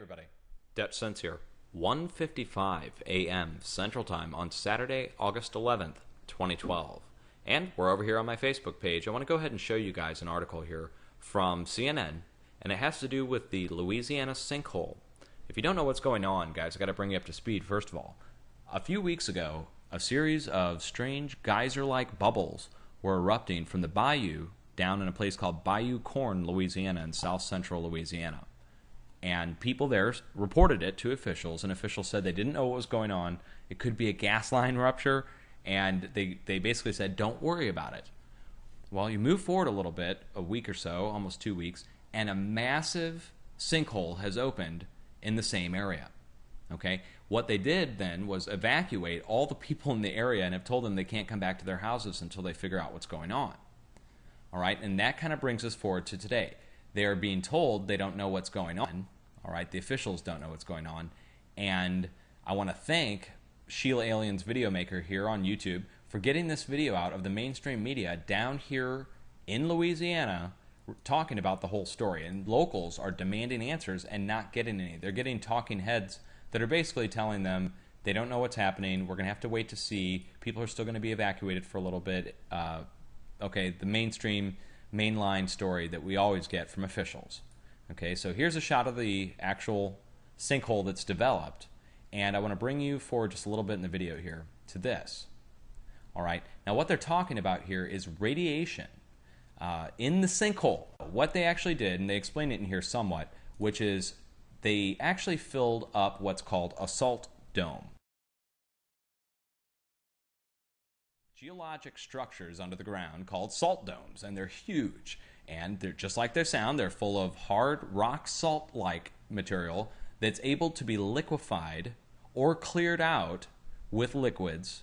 everybody, Dutchsinse here. 1:55 a.m. Central Time on Saturday, August 11th, 2012. And we're over here on my Facebook page. I want to go ahead and show you guys an article here from CNN, and it has to do with the Louisiana Sink Hole. If you don't know what's going on, guys, I got to bring you up to speed first of all. A few weeks ago, a series of strange geyser-like bubbles were erupting from the bayou down in a place called Bayou Corn, Louisiana, in south central Louisiana. And people there reported it to officials, and officials said they didn't know what was going on. It could be a gas line rupture, and they basically said, don't worry about it. Well, you move forward a little bit, a week or so, almost 2 weeks, and a massive sinkhole has opened in the same area. Okay? What they did then was evacuate all the people in the area and have told them they can't come back to their houses until they figure out what's going on. All right? And that kind of brings us forward to today. They are being told they don't know what's going on. All right, the officials don't know what's going on. And I want to thank Sheila Alien's video maker here on YouTube for getting this video out of the mainstream media down here in Louisiana talking about the whole story. And locals are demanding answers and not getting any. They're getting talking heads that are basically telling them they don't know what's happening. We're going to have to wait to see. People are still going to be evacuated for a little bit. Okay, the mainline story that we always get from officials. Okay, so here's a shot of the actual sinkhole that's developed, and I want to bring you forward just a little bit in the video here to this. All right, now what they're talking about here is radiation in the sinkhole. What they actually did, and they explain it in here somewhat, which is they actually filled up what's called a salt dome. Geologic structures under the ground called salt domes, and they're huge. And they're just like their sound, they're full of hard rock salt-like material that's able to be liquefied or cleared out with liquids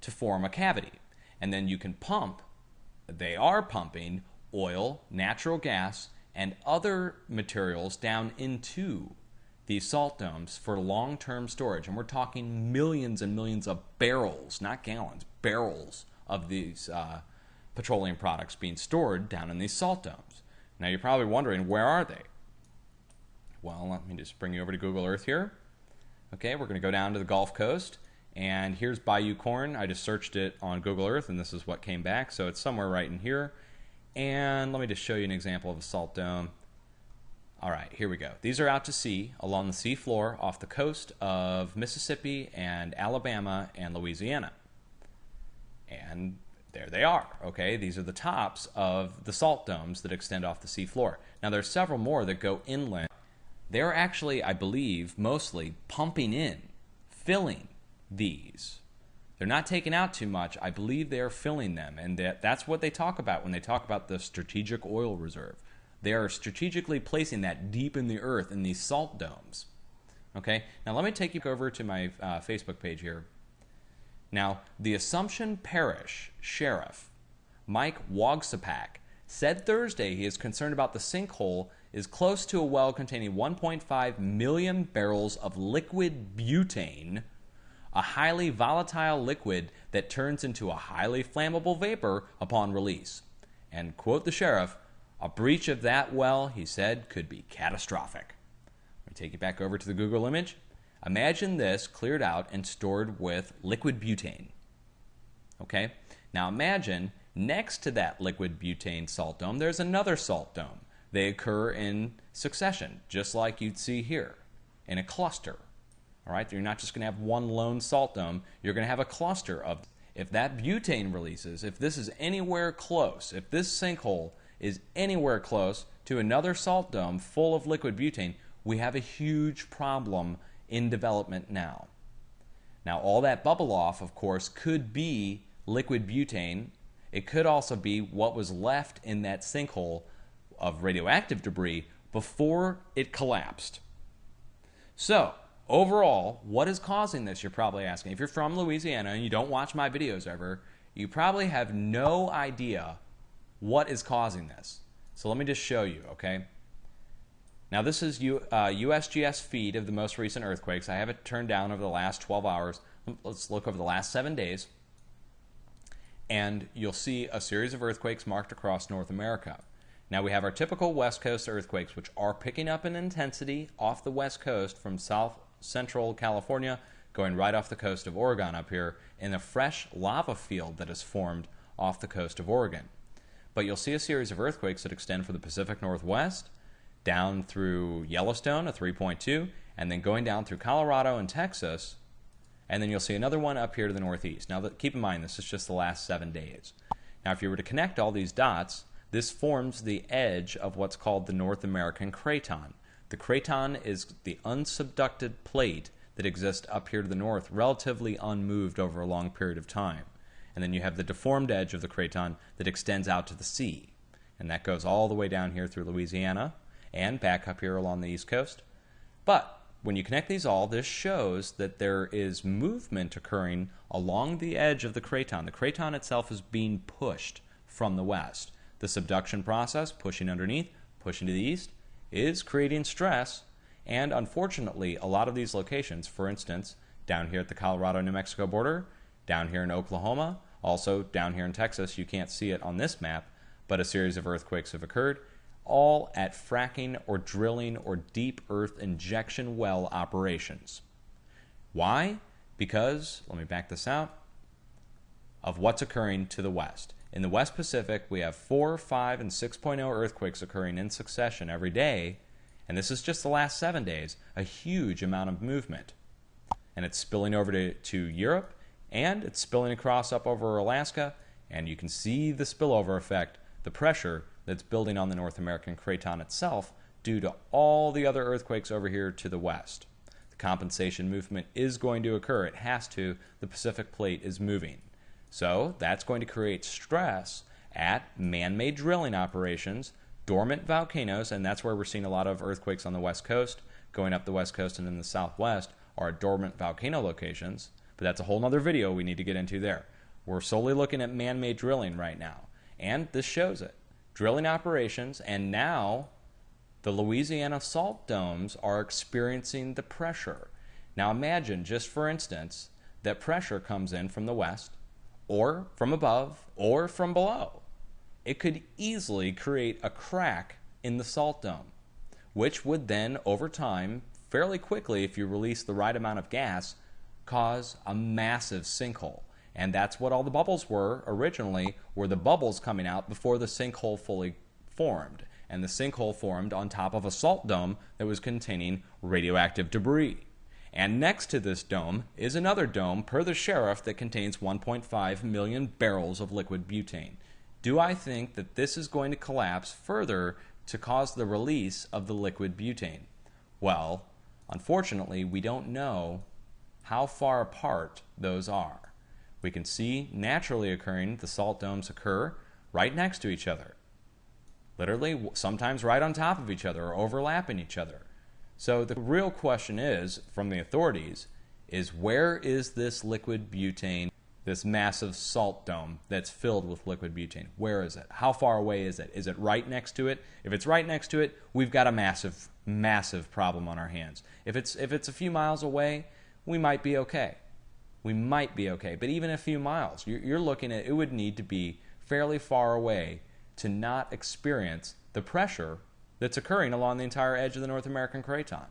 to form a cavity. And then you can pump, they are pumping oil, natural gas, and other materials down into these salt domes for long-term storage. And we're talking millions and millions of barrels, not gallons, barrels of these petroleum products being stored down in these salt domes. Now you're probably wondering, where are they? Well, let me just bring you over to Google Earth here. Okay, we're going to go down to the Gulf Coast, and here's Bayou Corn. I just searched it on Google Earth, and this is what came back, so it's somewhere right in here. And let me just show you an example of a salt dome. All right, here we go. These are out to sea, along the sea floor, off the coast of Mississippi and Alabama and Louisiana. And there they are, okay? These are the tops of the salt domes that extend off the sea floor. Now, there's several more that go inland. They're actually, I believe, mostly pumping in, filling these. They're not taking out too much. I believe they're filling them, and that's what they talk about when they talk about the strategic oil reserve. They are strategically placing that deep in the earth in these salt domes. Okay? Now, let me take you over to my Facebook page here. Now, the Assumption Parish Sheriff, Mike Wogsapak, said Thursday he is concerned about the sinkhole is close to a well containing 1.5 million barrels of liquid butane, a highly volatile liquid that turns into a highly flammable vapor upon release. And, quote the sheriff, a breach of that well, he said, could be catastrophic. Let me take you back over to the Google image. Imagine this cleared out and stored with liquid butane. Okay? Now imagine next to that liquid butane salt dome, there's another salt dome. They occur in succession, just like you'd see here, in a cluster. All right? You're not just going to have one lone salt dome. You're going to have a cluster of. If that butane releases, if this is anywhere close, if this sinkhole is anywhere close to another salt dome full of liquid butane, we have a huge problem in development now. Now, all that bubble off, of course, could be liquid butane. It could also be what was left in that sinkhole of radioactive debris before it collapsed. So, overall, what is causing this, you're probably asking. If you're from Louisiana and you don't watch my videos ever, you probably have no idea what is causing this. So let me just show you, okay? Now this is USGS feed of the most recent earthquakes. I have it turned down over the last 12 hours. Let's look over the last 7 days. And you'll see a series of earthquakes marked across North America. Now we have our typical West Coast earthquakes, which are picking up in intensity off the West Coast from south central California, going right off the coast of Oregon up here in a fresh lava field that is formed off the coast of Oregon. But you'll see a series of earthquakes that extend from the Pacific Northwest down through Yellowstone, a 3.2, and then going down through Colorado and Texas, and then you'll see another one up here to the northeast. Now, keep in mind, this is just the last 7 days. Now, if you were to connect all these dots, this forms the edge of what's called the North American Craton. The craton is the unsubducted plate that exists up here to the north, relatively unmoved over a long period of time. And then you have the deformed edge of the craton that extends out to the sea. And that goes all the way down here through Louisiana and back up here along the East Coast. But when you connect these all, this shows that there is movement occurring along the edge of the craton. The craton itself is being pushed from the west. The subduction process, pushing underneath, pushing to the east, is creating stress. And unfortunately, a lot of these locations, for instance, down here at the Colorado-New Mexico border, down here in Oklahoma, also down here in Texas, you can't see it on this map, but a series of earthquakes have occurred, all at fracking or drilling or deep earth injection well operations. Why? Because, let me back this out, of what's occurring to the west. In the West Pacific, we have 4, 5, and 6.0 earthquakes occurring in succession every day, and this is just the last 7 days, a huge amount of movement. And it's spilling over to Europe, and it's spilling across up over Alaska, and you can see the spillover effect, the pressure that's building on the North American Craton itself due to all the other earthquakes over here to the west. The compensation movement is going to occur. It has to. The Pacific Plate is moving. So that's going to create stress at man-made drilling operations, dormant volcanoes, and that's where we're seeing a lot of earthquakes on the west coast, going up the west coast and in the southwest are dormant volcano locations. But that's a whole other video we need to get into there. We're solely looking at man-made drilling right now, and this shows it. Drilling operations, and now the Louisiana salt domes are experiencing the pressure. Now imagine, just for instance, that pressure comes in from the west, or from above, or from below. It could easily create a crack in the salt dome, which would then, over time, fairly quickly, if you release the right amount of gas, cause a massive sinkhole. And that's what all the bubbles were originally, were the bubbles coming out before the sinkhole fully formed. And the sinkhole formed on top of a salt dome that was containing radioactive debris. And next to this dome is another dome, per the sheriff, that contains 1.5 million barrels of liquid butane. Do I think that this is going to collapse further to cause the release of the liquid butane? Well, unfortunately, we don't know how far apart those are. We can see naturally occurring, the salt domes occur right next to each other. Literally, sometimes right on top of each other or overlapping each other. So the real question is, from the authorities, is where is this liquid butane, this massive salt dome that's filled with liquid butane? Where is it? How far away is it? Is it right next to it? If it's right next to it, we've got a massive, massive problem on our hands. If it's a few miles away, we might be okay. We might be okay. But even a few miles, you're looking at, it would need to be fairly far away to not experience the pressure that's occurring along the entire edge of the North American Craton.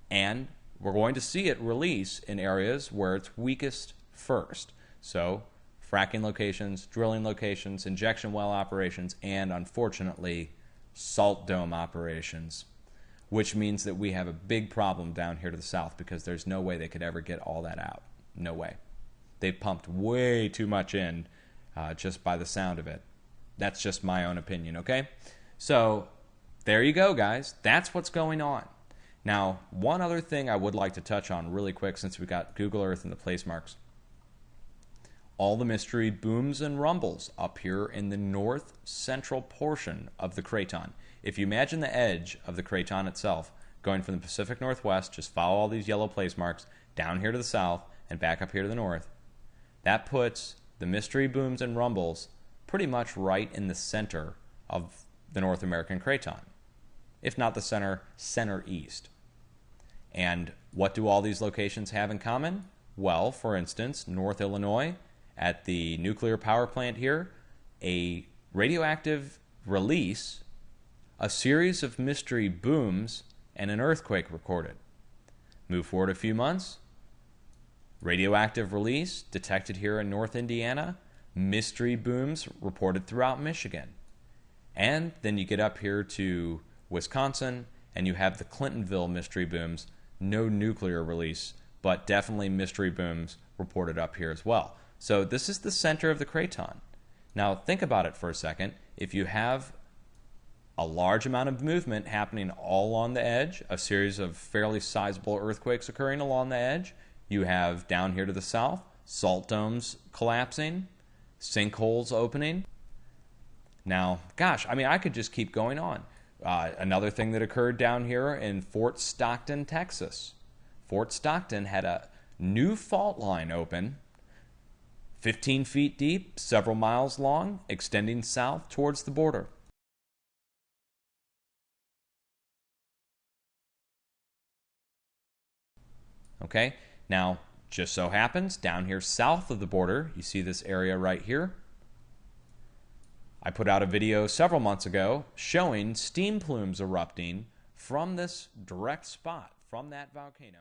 And we're going to see it release in areas where it's weakest first. So fracking locations, drilling locations, injection well operations, and unfortunately, salt dome operations, which means that we have a big problem down here to the south because there's no way they could ever get all that out. No way. They pumped way too much in just by the sound of it. That's just my own opinion, okay? So there you go, guys. That's what's going on. Now, one other thing I would like to touch on really quick since we got Google Earth and the place marks. All the mystery booms and rumbles up here in the north central portion of the Craton. If you imagine the edge of the Craton itself, going from the Pacific Northwest, just follow all these yellow place marks down here to the south and back up here to the north, that puts the mystery booms and rumbles pretty much right in the center of the North American Craton, if not the center east. And what do all these locations have in common? Well, for instance, North Illinois, at the nuclear power plant here, a radioactive release, a series of mystery booms, and an earthquake recorded. Move forward a few months, radioactive release detected here in North Indiana, mystery booms reported throughout Michigan. And then you get up here to Wisconsin, and you have the Clintonville mystery booms, no nuclear release, but definitely mystery booms reported up here as well. So this is the center of the craton. Now think about it for a second. If you have a large amount of movement happening all on the edge, a series of fairly sizable earthquakes occurring along the edge, you have down here to the south, salt domes collapsing, sinkholes opening. Now, gosh, I mean, I could just keep going on. Another thing that occurred down here in Fort Stockton, Texas. Fort Stockton had a new fault line open, 15 feet deep, several miles long, extending south towards the border. Okay, now, just so happens, down here south of the border, you see this area right here. I put out a video several months ago showing steam plumes erupting from this direct spot, from that volcano.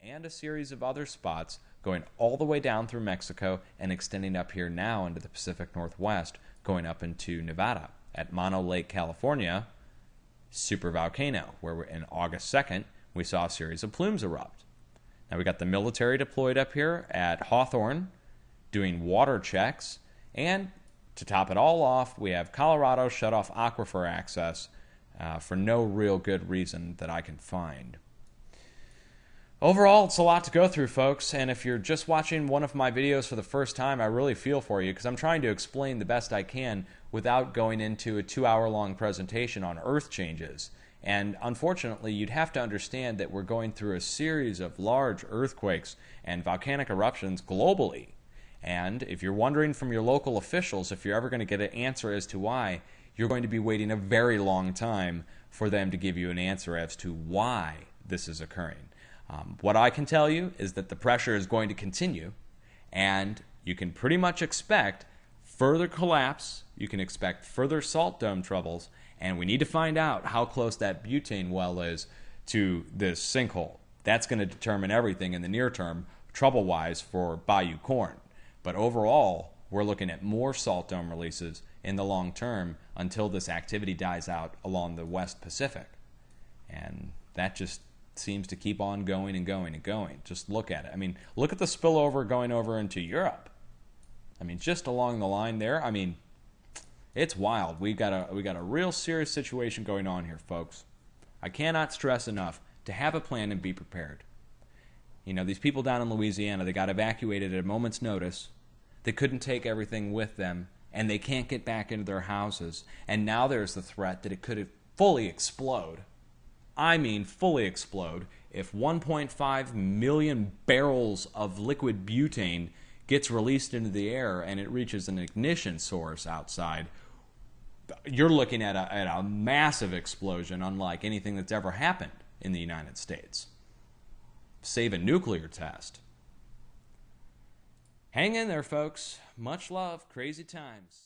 And a series of other spots going all the way down through Mexico and extending up here now into the Pacific Northwest, going up into Nevada. At Mono Lake, California, supervolcano, where in August 2nd, we saw a series of plumes erupt. Now we got the military deployed up here at Hawthorne doing water checks, and to top it all off, we have Colorado shut off aquifer access for no real good reason that I can find. Overall, it's a lot to go through, folks, and if you're just watching one of my videos for the first time, I really feel for you because I'm trying to explain the best I can without going into a 2-hour-long presentation on Earth changes. And unfortunately, you'd have to understand that we're going through a series of large earthquakes and volcanic eruptions globally. And if you're wondering from your local officials if you're ever going to get an answer as to why, you're going to be waiting a very long time for them to give you an answer as to why this is occurring. What I can tell you is that the pressure is going to continue, and you can pretty much expect further collapse, you can expect further salt dome troubles, and we need to find out how close that butane well is to this sinkhole. That's going to determine everything in the near term, trouble-wise, for Bayou Corn. But overall, we're looking at more salt dome releases in the long term until this activity dies out along the West Pacific. And that just seems to keep on going and going and going. Just look at it. I mean, look at the spillover going over into Europe. I mean, just along the line there, I mean, it's wild. We got a real serious situation going on here, folks. I cannot stress enough to have a plan and be prepared. You know, these people down in Louisiana, they got evacuated at a moment's notice. They couldn't take everything with them, and they can't get back into their houses. And now there's the threat that it could fully explode. I mean fully explode if 1.5 million barrels of liquid butane gets released into the air and it reaches an ignition source outside. You're looking at a massive explosion unlike anything that's ever happened in the United States. Save a nuclear test. Hang in there, folks. Much love. Crazy times.